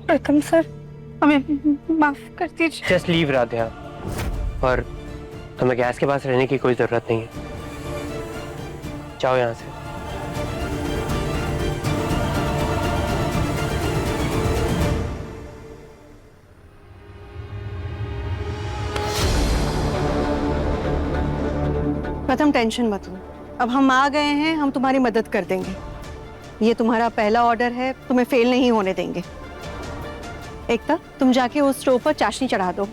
प्रथम सर, हमें माफ कर दीजिए। जस्ट लीव राध्या, और तुम्हें गैस के पास रहने की कोई जरूरत नहीं है। जाओ यहाँ से। प्रथम टेंशन मत लो, अब हम आ गए हैं, हम तुम्हारी मदद कर देंगे। ये तुम्हारा पहला ऑर्डर है, तुम्हें फेल नहीं होने देंगे। एकता, तुम जाके उस स्टोव पर चाशनी चढ़ा दो,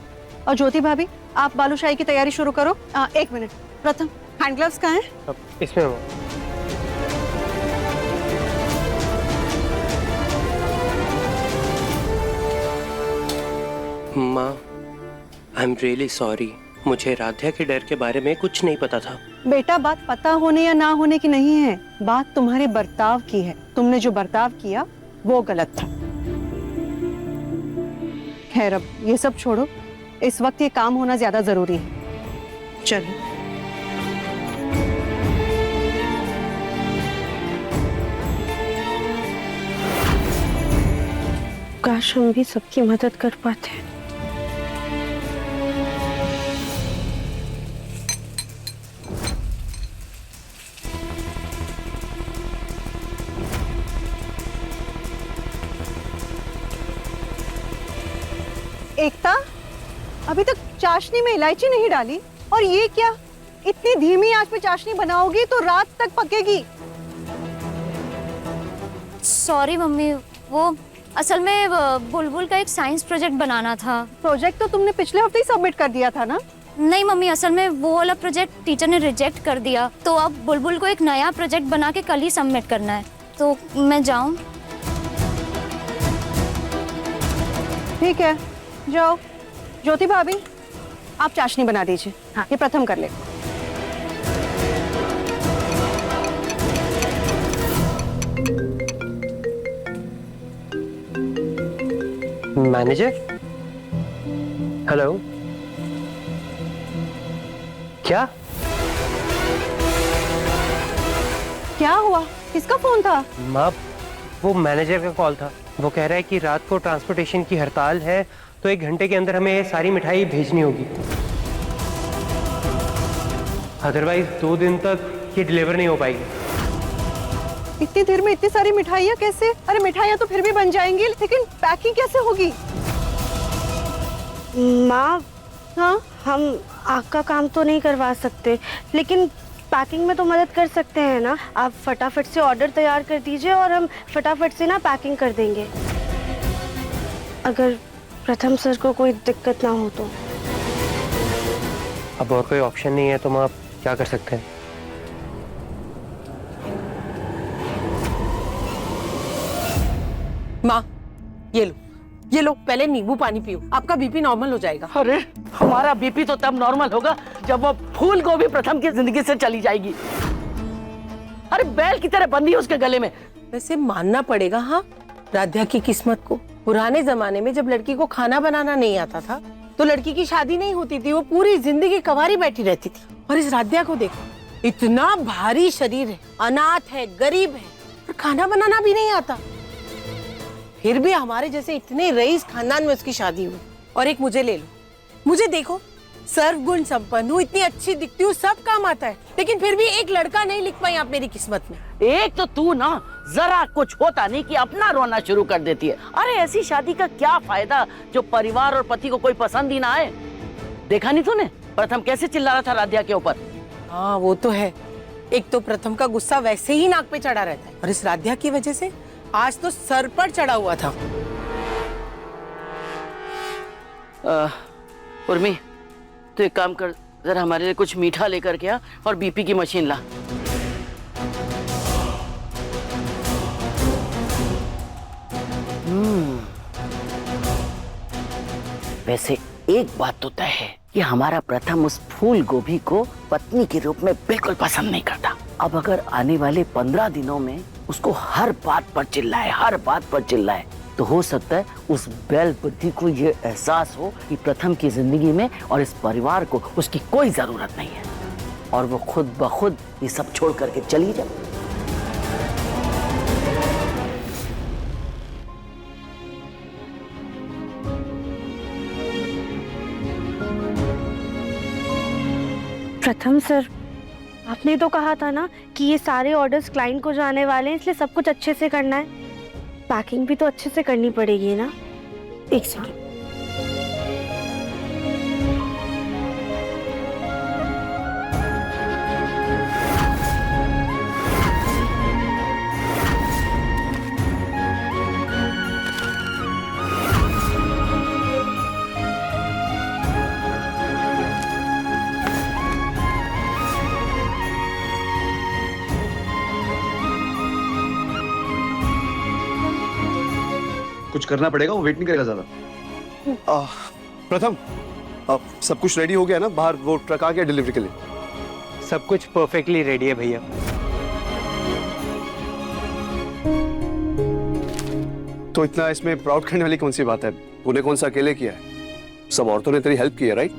और ज्योति भाभी आप बालूशाही की तैयारी शुरू करो। 1 मिनट, प्रथम हैंड ग्लव्स कहाँ हैं? अब इसमें हो। माँ, आई एम रियली सॉरी। मुझे राध्या के डर के बारे में कुछ नहीं पता था। बेटा, बात पता होने या ना होने की नहीं है, बात तुम्हारे बर्ताव की है। तुमने जो बर्ताव किया वो गलत था। खैर, अब ये सब छोड़ो, इस वक्त ये काम होना ज्यादा जरूरी है। चलो। काश हम भी सबकी मदद कर पाते। एकता, अभी तक चाशनी में इलायची नहीं डाली, और ये क्या? इतनी धीमी आंच पे चाशनी बनाओगी तो रात तक पकेगी। सॉरी मम्मी, वो असल में बुलबुल का एक साइंस प्रोजेक्ट बनाना था। प्रोजेक्ट तो तुमने पिछले हफ्ते ही सबमिट कर दिया था ना? नहीं मम्मी, असल में वो वाला प्रोजेक्ट टीचर ने रिजेक्ट कर दिया, तो अब बुलबुल को एक नया प्रोजेक्ट बना के कल ही सबमिट करना है। तो मैं जाऊं? ठीक है, जाओ। ज्योति भाभी, आप चाशनी बना दीजिए। हाँ, ये प्रथम कर ले। Manager, hello. क्या क्या हुआ? किसका फोन था? माँ, वो मैनेजर का कॉल था। वो कह रहा है कि रात को ट्रांसपोर्टेशन की हड़ताल है, तो 1 घंटे के अंदर हमें ये सारी मिठाई भेजनी होगी, अदरवाइज 2 दिन तक ये डिलीवर नहीं हो पाएगी। इतनी देर में इतनी सारी मिठाइयाँ कैसे? अरे मिठाइयाँ तो फिर भी बन जाएंगी, लेकिन पैकिंग कैसे होगी? माँ, हाँ, हम आग का काम तो नहीं करवा सकते, लेकिन पैकिंग में तो मदद कर सकते हैं ना। आप फटाफट से ऑर्डर तैयार कर दीजिए और हम फटाफट से ना पैकिंग कर देंगे, अगर प्रथम सर को कोई दिक्कत ना हो तो। अब और कोई ऑप्शन नहीं है, तो हम आप क्या कर सकते हैं? माँ, ये लो पहले नींबू पानी पियो, आपका बीपी नॉर्मल हो जाएगा। अरे, हमारा बीपी तो तब नॉर्मल होगा जब वो फूल गोभी प्रथम की जिंदगी से चली जाएगी। अरे, बैल की तरह बंधी है उसके गले में। वैसे मानना पड़ेगा, हाँ, राध्या की किस्मत को। पुराने जमाने में जब लड़की को खाना बनाना नहीं आता था, तो लड़की की शादी नहीं होती थी, वो पूरी जिंदगी कवारी बैठी रहती थी। और इस राध्या को देखो, इतना भारी शरीर है, अनाथ है, गरीब है, और खाना बनाना भी नहीं आता। फिर भी हमारे जैसे इतने रईस खानदान में उसकी शादी हुई। और एक मुझे ले लो, मुझे देखो, सर्वगुण संपन्न हूँ, इतनी अच्छी दिखती हूँ, सब काम आता है, लेकिन फिर भी एक लड़का नहीं लिख पाई आप मेरी किस्मत में। एक तो तू ना जरा कुछ होता नहीं कि अपना रोना शुरू कर देती है। अरे, ऐसी शादी का क्या फायदा जो परिवार और पति को कोई पसंद ही ना आए। देखा नहीं तूने प्रथम कैसे चिल्ला रहा था राध्या के ऊपर? हाँ, वो तो है। एक तो प्रथम का गुस्सा वैसे ही नाक पे चढ़ा रहता है, और इस राध्या की वजह से आज तो सर पर चढ़ा हुआ था। उर्मी, तो एक काम कर, जरा हमारे लिए कुछ मीठा लेकर के आ और बीपी की मशीन ला। वैसे एक बात तो तय है कि हमारा प्रथम उस फूल गोभी को पत्नी के रूप में बिल्कुल पसंद नहीं करता। अब अगर आने वाले 15 दिनों में उसको हर बात पर चिल्लाए, तो हो सकता है उस बैल बुद्धि को ये एहसास हो कि प्रथम की जिंदगी में और इस परिवार को उसकी कोई जरूरत नहीं है, और वो खुद ब खुद ये सब छोड़ करके चली जाए। प्रथम सर, आपने तो कहा था ना कि ये सारे ऑर्डर्स क्लाइंट को जाने वाले हैं, इसलिए सब कुछ अच्छे से करना है। पैकिंग भी तो अच्छे से करनी पड़ेगी ना। एक सेकेंड। कुछ करना पड़ेगा, वो वेट नहीं करेगा ज्यादा। प्रथम, सब कुछ रेडी हो गया ना? बाहर वो ट्रक आ गया डिलीवरी के लिए? सब कुछ परफेक्टली रेडी है भैया। तो इतना इसमें प्राउड करने वाली कौन सी बात है? तूने कौन सा अकेले किया है? सब औरतों ने तेरी हेल्प की है, राइट?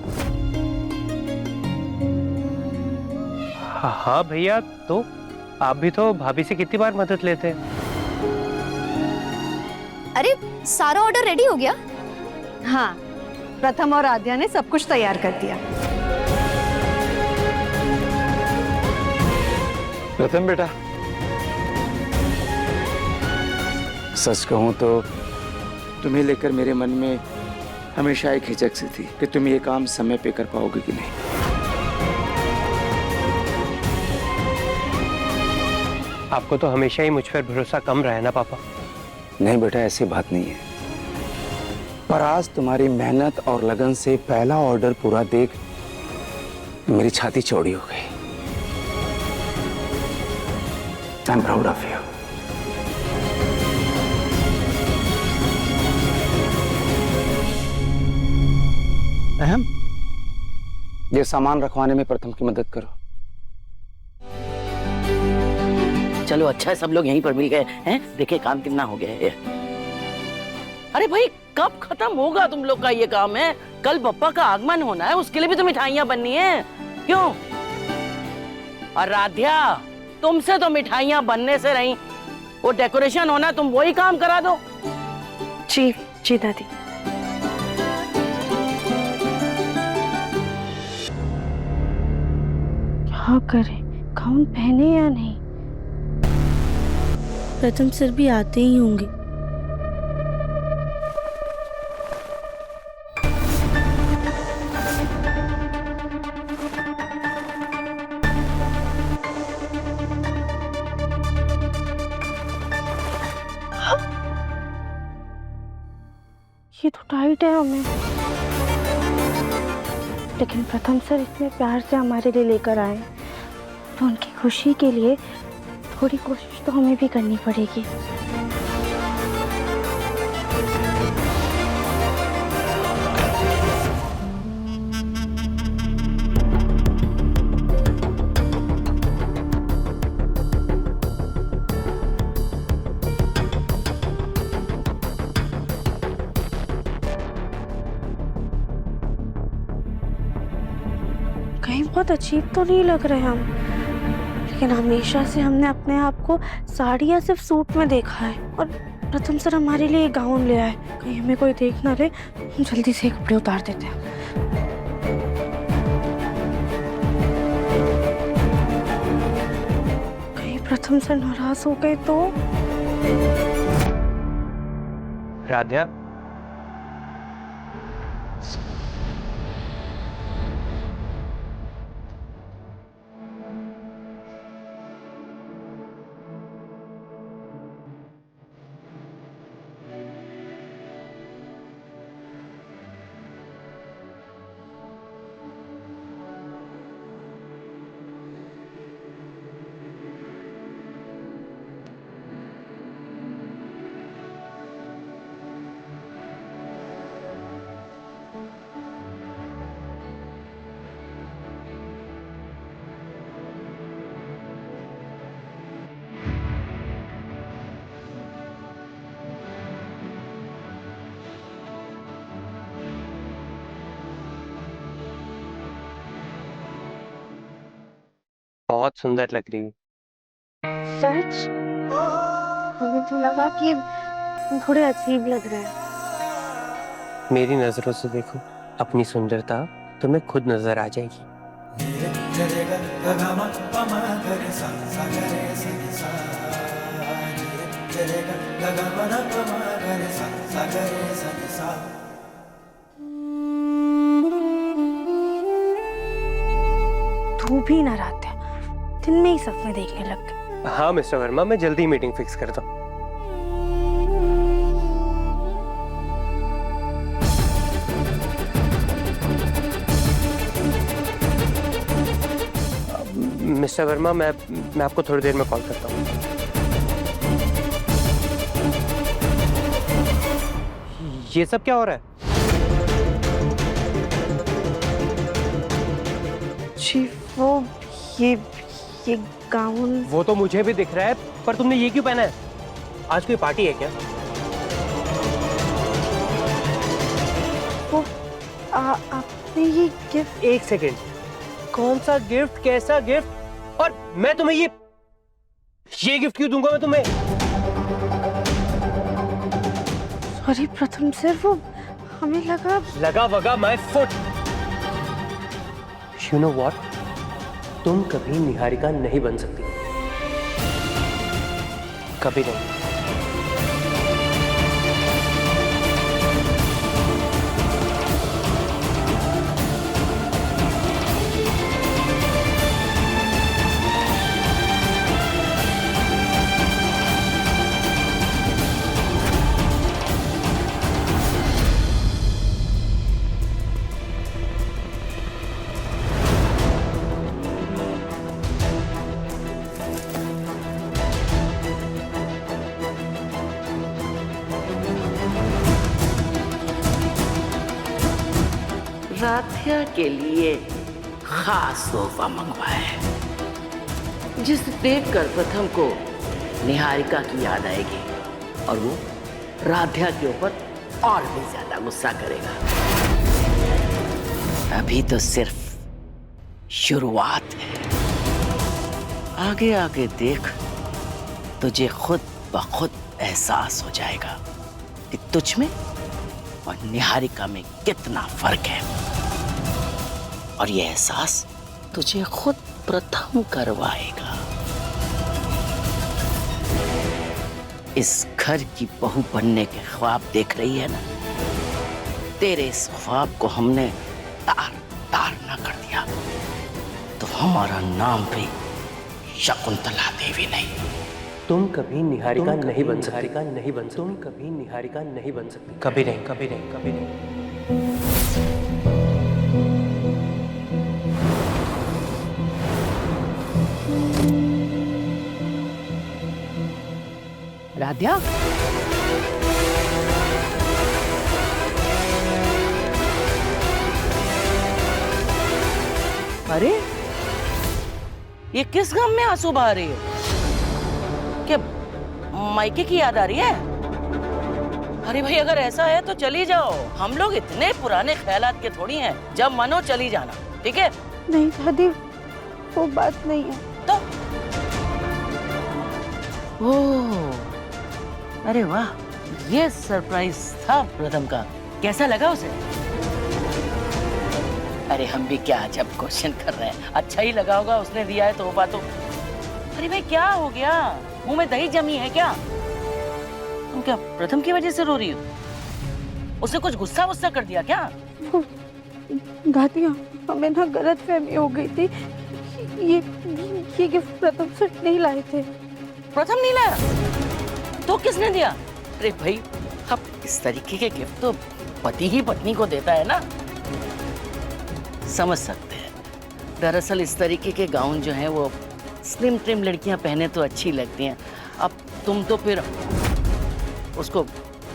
हाँ भैया, तो आप भी तो भाभी से कितनी बार मदद लेते हैं। अरे सारा ऑर्डर रेडी हो गया? हाँ, प्रथम और आद्या ने सब कुछ तैयार कर दिया। प्रथम बेटा, सच कहूं तो तुम्हें लेकर मेरे मन में हमेशा एक हिचक सी थी कि तुम ये काम समय पे कर पाओगे कि नहीं। आपको तो हमेशा ही मुझ पर भरोसा कम रहा है ना पापा। नहीं बेटा, ऐसी बात नहीं है, पर आज तुम्हारी मेहनत और लगन से पहला ऑर्डर पूरा देख मेरी छाती चौड़ी हो गई। I am proud of you. अहम, ये सामान रखवाने में प्रथम की मदद करो। चलो अच्छा है सब लोग यहीं पर मिल गए हैं। देखिए काम कितना हो गया है। अरे भाई कब खत्म होगा तुम लोग का ये काम है? कल पप्पा का आगमन होना है, उसके लिए भी तो मिठाइयाँ बननी है। क्यों? और राध्या, तुमसे तो मिठाइयाँ बनने से रही, वो डेकोरेशन होना, तुम वही काम करा दो। जी जी दादी। क्या करें, गाउन पहने या नहीं? प्रथम सर भी आते ही होंगे। ये तो टाइट है हमें, लेकिन प्रथम सर इतने प्यार से हमारे लिए लेकर आए, तो उनकी खुशी के लिए थोड़ी कोशिश तो हमें भी करनी पड़ेगी। कहीं बहुत अजीब तो नहीं लग रहे हम, लेकिन हमेशा से हमने अपने आप को साड़ी या सिर्फ सूट में देखा है, और प्रथम सर हमारे लिए गाउन ले आए। कहीं हमें कोई देख ना ले, हम जल्दी से कपड़े उतार देते हैं। कहीं प्रथम सर नाराज हो गए तो? राध्या, बहुत सुंदर लग रही है। सच? हमें तो लगा कि थोड़े अजीब लग रहे हैं। मेरी नजरों से देखो, अपनी सुंदरता तुम्हें खुद नजर आ जाएगी। धूप ही ना रहते, दिन में ही सपने देखने लग गए। हाँ मिस्टर वर्मा, मैं जल्दी मीटिंग फिक्स करता हूँ। मिस्टर वर्मा, मैं आपको थोड़ी देर में कॉल करता हूँ। ये सब क्या हो रहा है? जी वो ये गाउन। वो तो मुझे भी दिख रहा है, पर तुमने ये क्यों पहना है? आज कोई पार्टी है क्या? वो आपने ये गिफ्ट। एक सेकेंड, कौन सा गिफ्ट, कैसा गिफ्ट, और मैं तुम्हें ये गिफ्ट क्यों दूंगा मैं तुम्हें? सॉरी प्रथम सर, वो हमें लगा वगा my foot. You know what, तुम कभी निहारिका नहीं बन सकती, कभी नहीं। राध्या के लिए खास सोफा मंगवाया है, जिसे देखकर प्रथम को निहारिका की याद आएगी और वो राध्या के ऊपर और भी ज्यादा गुस्सा करेगा। अभी तो सिर्फ शुरुआत है, आगे आगे देख तुझे खुद ब खुद एहसास हो जाएगा कि तुझ में और निहारिका में कितना फर्क है, और ये एहसास तुझे खुद प्रथम करवाएगा। इस घर की बहू बनने के ख्वाब देख रही है ना, तेरे इस ख्वाब को हमने तार तार ना कर दिया तो हमारा नाम भी शकुंतला देवी नहीं। तुम कभी निहारिका नहीं बन सकती, तुम कभी निहारिका नहीं बन सकती, कभी नहीं, कभी नहीं, कभी नहीं। राध्या, अरे ये किस गम में आंसू बहा रही है? क्या मायके की याद आ रही है? अरे भाई, अगर ऐसा है तो चली जाओ, हम लोग इतने पुराने ख्यालात के थोड़ी हैं, जब मनो चली जाना, ठीक है? नहीं दादी, वो बात नहीं है। तो ओह, अरे वाह, ये सरप्राइज था प्रथम का। कैसा लगा उसे? अरे हम भी क्या अजब क्वेश्चन कर रहे हैं, अच्छा ही लगा होगा, उसने दिया है तोहफा तो। अरे भाई, क्या हो गया? मुंह में दही जमी है क्या? तुम क्या प्रथम की वजह से रो रही हो? उसे कुछ गुस्सा वुस्सा कर दिया क्या? दादी, हमें ना गलतफहमी हो गई थी। ये गिफ्ट प्रथम से नहीं लाए थे। प्रथम नहीं लाया तो किसने दिया? अरे भाई, अब इस तरीके के गिफ्ट तो पति ही पत्नी को देता है ना। समझ सकते हैं, दरअसल इस तरीके के गाउन जो हैं वो स्लिम ट्रिम लड़कियां पहने तो अच्छी लगती हैं। अब तुम तो फिर उसको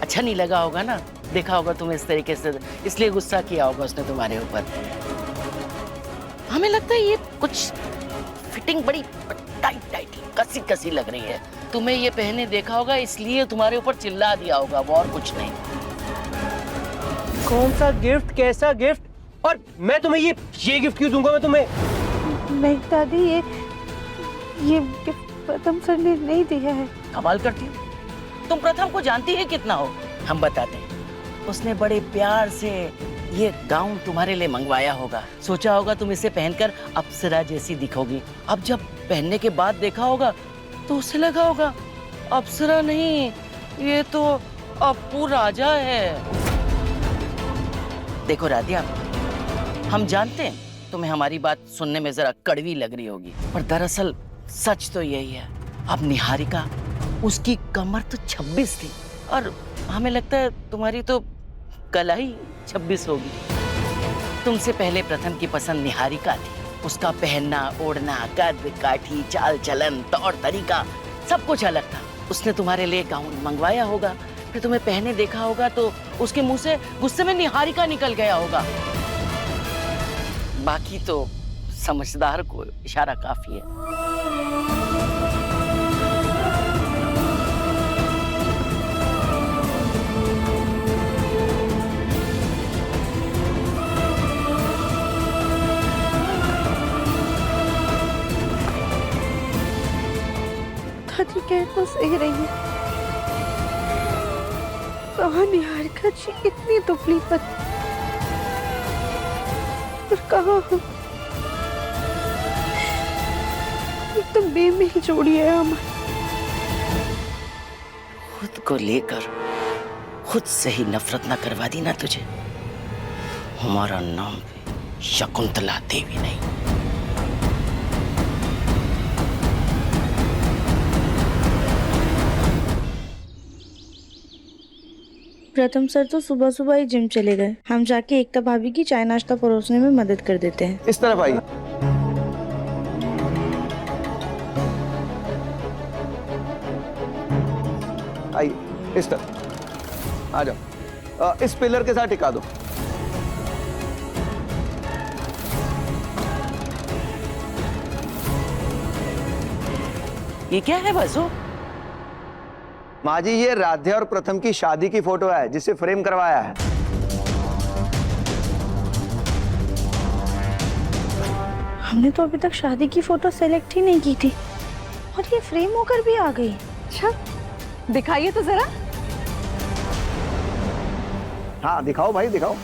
अच्छा नहीं लगा होगा ना, देखा होगा तुम इस तरीके से, इसलिए गुस्सा किया होगा उसने तुम्हारे ऊपर। हमें लगता है ये कुछ फिटिंग बड़ी टाइट टाइट कसी कसी लग रही है, तुम्हें ये पहने देखा होगा इसलिए तुम्हारे ऊपर चिल्ला दिया होगा, वो और कुछ नहीं। कौन सा गिफ्ट, कैसा गिफ्ट, और मैं तुम्हें ये गिफ्ट क्यों दूंगा मैं तुम्हें? नहीं दादी, ये गिफ्ट प्रथम सर ने नहीं दिया है। कमाल करती हो तुम, प्रथम को जानती है कितना हो? हम बताते हैं, उसने बड़े प्यार से ये गाउन तुम्हारे लिए मंगवाया होगा। सोचा होगा तुम इसे पहनकर अप्सरा जैसी दिखोगी। अब जब पहनने के बाद देखा होगा तो उसे लगा होगा अप्सरा नहीं, ये तो अप्पू राजा है। देखो राधिया, हम जानते हैं तुम्हें हमारी बात सुनने में जरा कड़वी लग रही होगी, पर दरअसल सच तो यही है। अब निहारिका, उसकी कमर तो 26 थी और हमें लगता है तुम्हारी तो कला ही 26 होगी। तुमसे पहले प्रथम की पसंद निहारिका थी। उसका पहनना, ओढ़ना, कद काठी, चाल चलन, तौर तरीका सब कुछ अलग था। उसने तुम्हारे लिए गाउन मंगवाया होगा, फिर तुम्हें पहने देखा होगा तो उसके मुंह से गुस्से में निहारिका निकल गया होगा। बाकी तो समझदार को इशारा काफी है। दादी कह तो सही रही है, कहाँ निहारिका जी इतनी दुबली पतली और कहाँ हम एकदम बेमेल जोड़ी है हमारी। खुद को लेकर खुद से ही नफरत ना करवा दी ना तुझे। हमारा नाम भी शकुंतला देवी नहीं। प्रथम सर तो सुबह सुबह ही जिम चले गए। हम जाके एकता भाभी की चाय नाश्ता परोसने में मदद कर देते हैं। इस तरफ आइए। आइए इस तरफ आ जाओ। इस पिलर के साथ टिका दो। ये क्या है बसु? माँ जी, ये राध्या और प्रथम की शादी की फोटो है जिसे फ्रेम करवाया है। हमने तो अभी तक शादी की फोटो सेलेक्ट ही नहीं की थी और ये फ्रेम होकर भी आ गई। अच्छा, दिखाइए तो जरा। हाँ दिखाओ भाई, दिखाओ।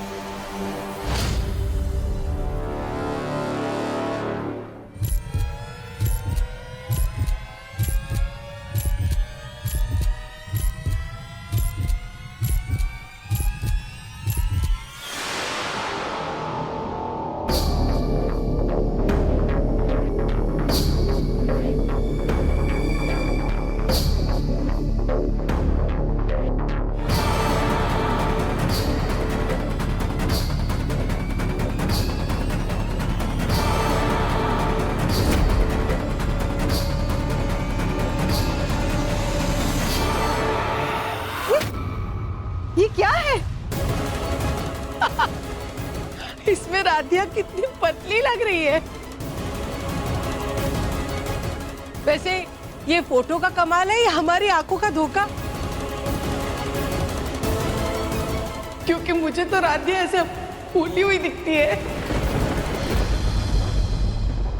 ये क्या है? इसमें राधिया कितनी पतली लग रही है। वैसे ये फोटो का कमाल है या हमारी आंखों का धोखा? क्योंकि मुझे तो राधिया ऐसे फूली हुई दिखती है।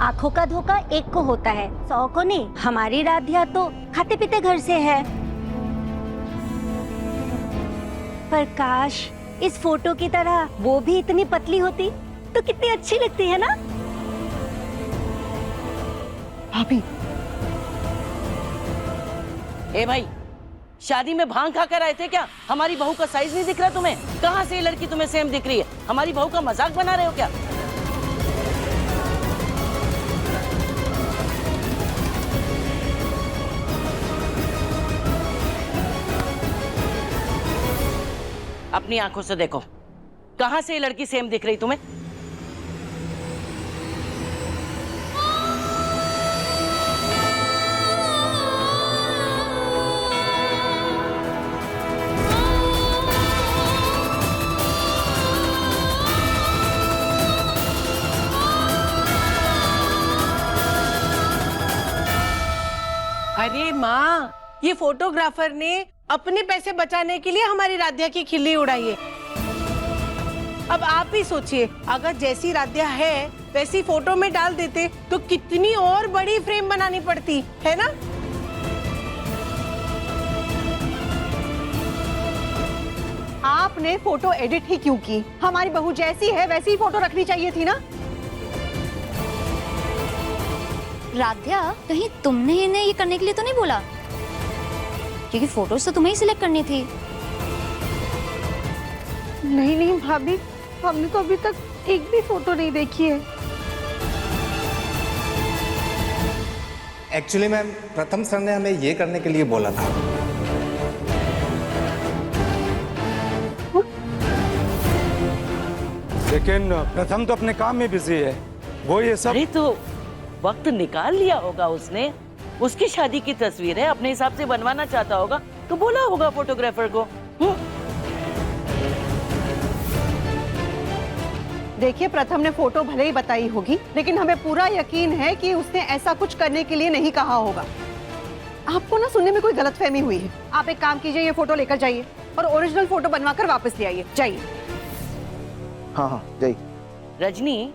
आंखों का धोखा एक को होता है, 100 को नहीं। हमारी राधिया तो खाते पीते घर से है। पर काश इस फोटो की तरह वो भी इतनी पतली होती तो कितनी अच्छी लगती है ना। भाभी, ए भाई, शादी में भांग खाकर आए थे क्या? हमारी बहू का साइज नहीं दिख रहा तुम्हें? कहाँ से ये लड़की तुम्हें सेम दिख रही है? हमारी बहू का मजाक बना रहे हो क्या? अपनी आंखों से देखो, कहां से ये लड़की सेम दिख रही तुम्हें? अरे माँ, ये फोटोग्राफर ने अपने पैसे बचाने के लिए हमारी राधिया की खिल्ली उड़ाई है। अब आप ही सोचिए, अगर जैसी राधिया है वैसी फोटो में डाल देते तो कितनी और बड़ी फ्रेम बनानी पड़ती है ना। आप आपने फोटो एडिट ही क्यों की? हमारी बहू जैसी है वैसी ही फोटो रखनी चाहिए थी ना। राध्या, कहीं तुमने इन्हें ये करने के लिए तो नहीं बोला? क्योंकि फोटोज तो तुम्हें ही सिलेक्ट करनी थी। नहीं नहीं भाभी, हमने तो अभी तक एक भी फोटो नहीं देखी है। एक्चुअली मैम, प्रथम सर ने हमें ये करने के लिए बोला था। लेकिन प्रथम तो अपने काम में बिजी है, वो ये सब। अरे तो वक्त निकाल लिया होगा उसने। उसकी शादी की तस्वीर है, अपने हिसाब से बनवाना चाहता होगा तो बोला होगा फोटोग्राफर को। देखिए, प्रथम ने फोटो भले ही बताई होगी, लेकिन हमें पूरा यकीन है कि उसने ऐसा कुछ करने के लिए नहीं कहा होगा। आपको ना सुनने में कोई गलतफहमी हुई है। आप एक काम कीजिए, ये फोटो लेकर जाइए और ओरिजिनल फोटो बनवाकर वापस ले आइए। जाइए। हाँ हाँ जाइए। रजनी,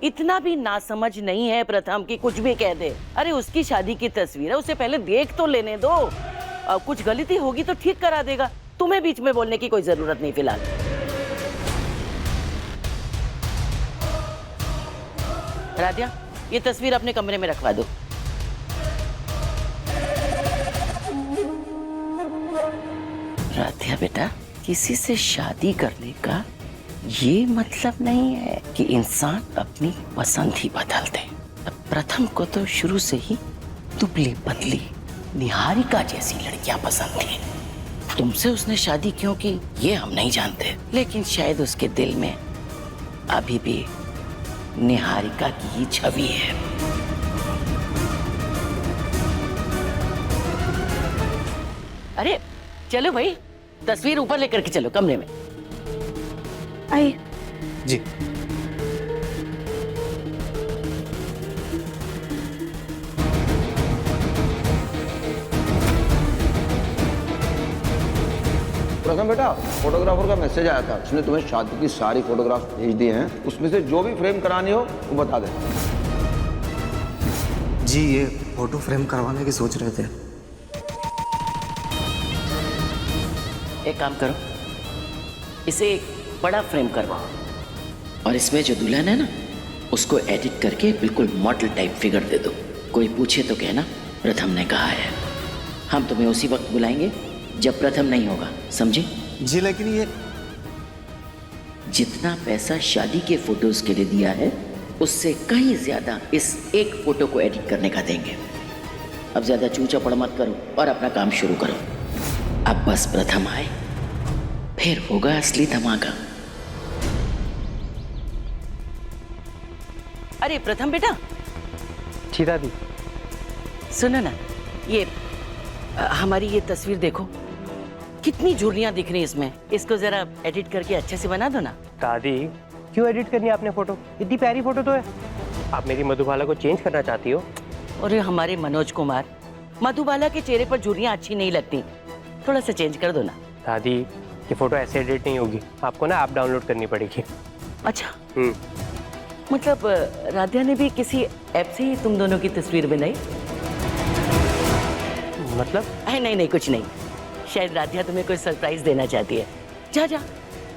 इतना भी नासमझ नहीं है प्रथम की कुछ भी कह दे। अरे उसकी शादी की तस्वीर है, उसे पहले देख तो लेने दो। अब कुछ गलती होगी तो ठीक करा देगा। तुम्हें बीच में बोलने की कोई जरूरत नहीं फिलहाल। राध्या, ये तस्वीर अपने कमरे में रखवा दो। राध्या बेटा, किसी से शादी करने का ये मतलब नहीं है कि इंसान अपनी पसंद ही बदल दे। प्रथम को तो शुरू से ही दुबली पतली निहारिका जैसी लड़कियां पसंद थी। तुमसे उसने शादी क्यों की ये हम नहीं जानते, लेकिन शायद उसके दिल में अभी भी निहारिका की ही छवि है। अरे चलो भाई, तस्वीर ऊपर लेकर के चलो कमरे में। आइए। जी। प्रथम बेटा, फोटोग्राफर का मैसेज आया था, उसने तुम्हें शादी की सारी फोटोग्राफ भेज दिए हैं। उसमें से जो भी फ्रेम करानी हो वो बता दे। जी, ये फोटो फ्रेम करवाने की सोच रहे थे। एक काम करो, इसे एक बड़ा फ्रेम करवाओ और इसमें जो दुल्हन है ना, उसको एडिट करके बिल्कुल मॉडल टाइप फिगर दे दो। कोई पूछे तो कहना प्रथम ने कहा है। हम तुम्हें उसी वक्त बुलाएंगे जब प्रथम नहीं होगा, समझे? जी, लेकिन ये जितना पैसा शादी के फोटोज के लिए दिया है उससे कहीं ज्यादा इस एक फोटो को एडिट करने का देंगे। अब ज्यादा चूचा मत करो और अपना काम शुरू करो। अब बस प्रथम आए, फिर होगा असली धमाका। अरे प्रथम बेटा। जी दादी। सुनो ना, ये हमारी ये तस्वीर देखो, कितनी झुर्रियां दिख रही इसमें। इसको जरा एडिट करके अच्छे से बना दो ना। दादी, क्यों एडिट करनी है आपने फोटो? इतनी प्यारी फोटो तो है। आप मेरी मधुबाला को चेंज करना चाहती हो? और हमारे मनोज कुमार, मधुबाला के चेहरे पर झुर्रियां अच्छी नहीं लगती, थोड़ा सा चेंज कर दो ना। दादी, ये फोटो ऐसे एडिट नहीं होगी, आपको ना ऐप डाउनलोड करनी पड़ेगी। अच्छा, मतलब राध्या ने भी किसी ऐप से ही तुम दोनों की तस्वीर बनाई? मतलब? नहीं, कुछ नहीं। शायद राध्या तुम्हें कोई सरप्राइज देना चाहती है। जा जा,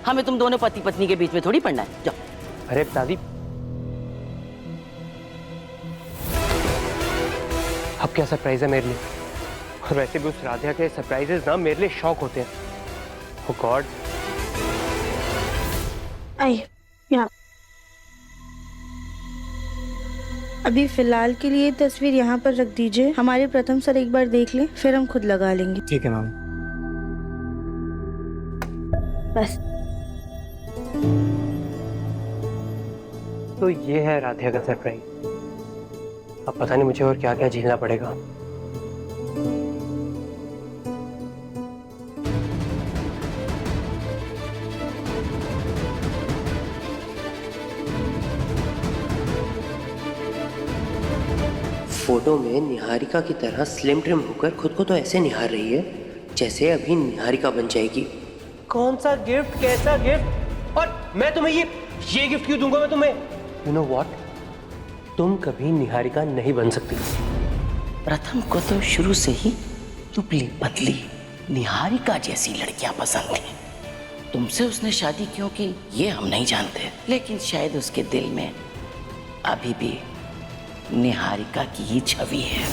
हमें तुम दोनों पति पत्नी के बीच में थोड़ी पड़ना है। जाओ। अरे दादी, अब क्या सरप्राइज है मेरे लिए? और वैसे भी उस राध्या के सरप्राइजेस ना मेरे लिए शौक होते हैं। Oh God। आइए यहाँ। अभी फिलहाल के लिए तस्वीर यहाँ पर रख दीजिए। हमारे प्रथम सर एक बार देख लें, फिर हम खुद लगा लेंगे। ठीक है मैम। बस। तो ये है राध्या का सरप्राइज। अब पता नहीं मुझे और क्या क्या झेलना पड़ेगा। फोटो में निहारिका की तरह स्लिम ट्रिम होकर खुद को तो ऐसे निहार रही है जैसे अभी निहारिका बन जाएगी। कौन सा गिफ्ट, कैसा गिफ्ट? और मैं तुम्हें ये गिफ्ट क्यों दूंगा मैं तुम्हें? यू नो व्हाट, तुम कभी निहारिका नहीं बन सकती। प्रथम को तो शुरू से ही दुबली पतली निहारिका जैसी लड़कियां पसंद थी। तुमसे उसने शादी क्यों की ये हम नहीं जानते, लेकिन शायद उसके दिल में अभी भी निहारिका की ही छवि है।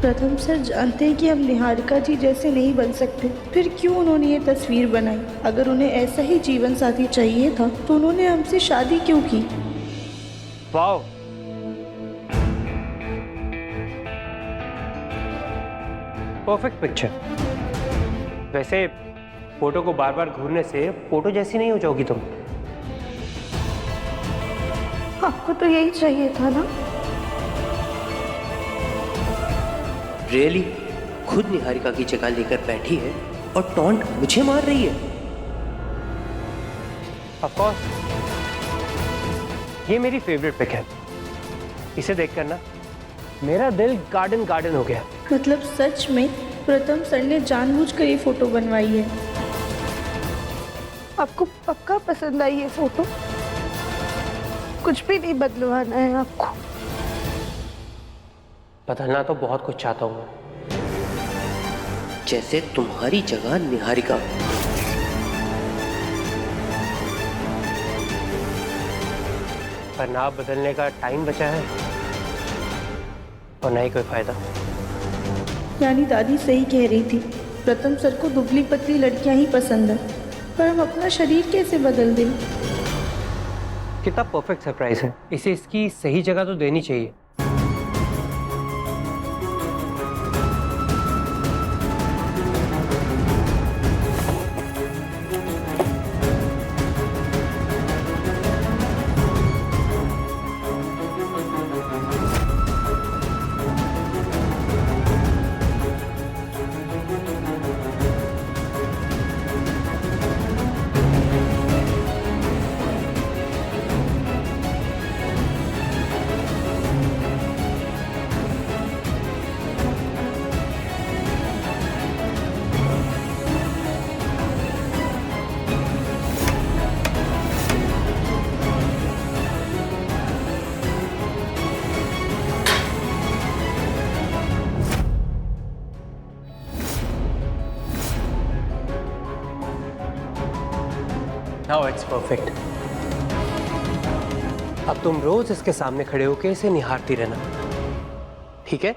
प्रथम सर जानते हैं कि हम निहारिका जी जैसे नहीं बन सकते, फिर क्यों उन्होंने ये तस्वीर बनाई? अगर उन्हें ऐसा ही जीवन साथी चाहिए था तो उन्होंने हमसे शादी क्यों की? Wow, perfect picture. वैसे फोटो को बार बार घूरने से फोटो जैसी नहीं हो जाओगी तुम। आपको तो यही चाहिए था ना? रियली खुद निहारिका की जगह लेकर बैठी है और टॉन्ट मुझे मार रही है। ऑफ कोर्स ये मेरी फेवरेट पिक है। इसे देखकर ना मेरा दिल गार्डन गार्डन हो गया। मतलब सच में प्रथम सर ने जानबूझकर ये फोटो बनवाई है? आपको पक्का पसंद आई ये फोटो? कुछ भी नहीं बदलवाना है आपको? बदलना तो बहुत कुछ चाहता हूँ, जैसे तुम्हारी जगह निहारिका। पर ना बदलने का टाइम बचा है और ना ही कोई फायदा। यानी दादी सही कह रही थी, प्रथम सर को दुबली पतली लड़कियां ही पसंद है, पर हम अपना शरीर कैसे बदल दें? कितना परफेक्ट सरप्राइज है। इसे इसकी सही जगह तो देनी चाहिए। Now it's perfect. अब तुम रोज इसके सामने खड़े होकर इसे निहारती रहना, ठीक है?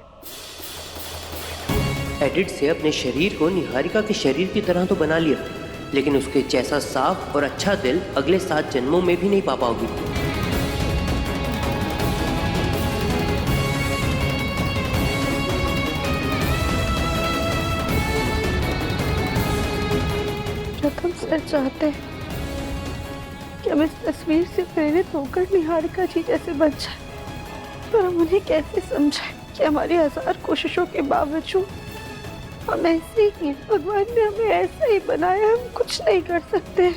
एडिट से अपने शरीर को निहारिका के शरीर की तरह तो बना लिया, लेकिन उसके जैसा साफ और अच्छा दिल अगले 7 जन्मों में भी नहीं पा पाओगी। प्रथम सर चाहते हैं कि हम इस तस्वीर से प्रेरित होकर निहारिका जी जैसे बन जाए, पर हम उन्हें कैसे समझाएं कि हमारी 1000 कोशिशों के बावजूद हम ऐसे ही हैं। भगवान ने हमें ऐसे ही बनाया, हम कुछ नहीं कर सकते।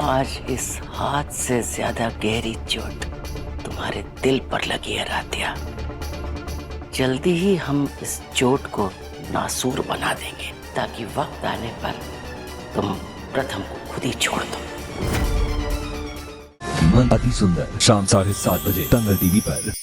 आज इस हाथ से ज्यादा गहरी चोट तुम्हारे दिल पर लगी है राधिया। जल्दी ही हम इस चोट को नासूर बना देंगे, ताकि वक्त आने पर तुम प्रथम को खुद ही छोड़ दो। मन अति सुंदर शाम 7:30 बजे दंगल टीवी पर।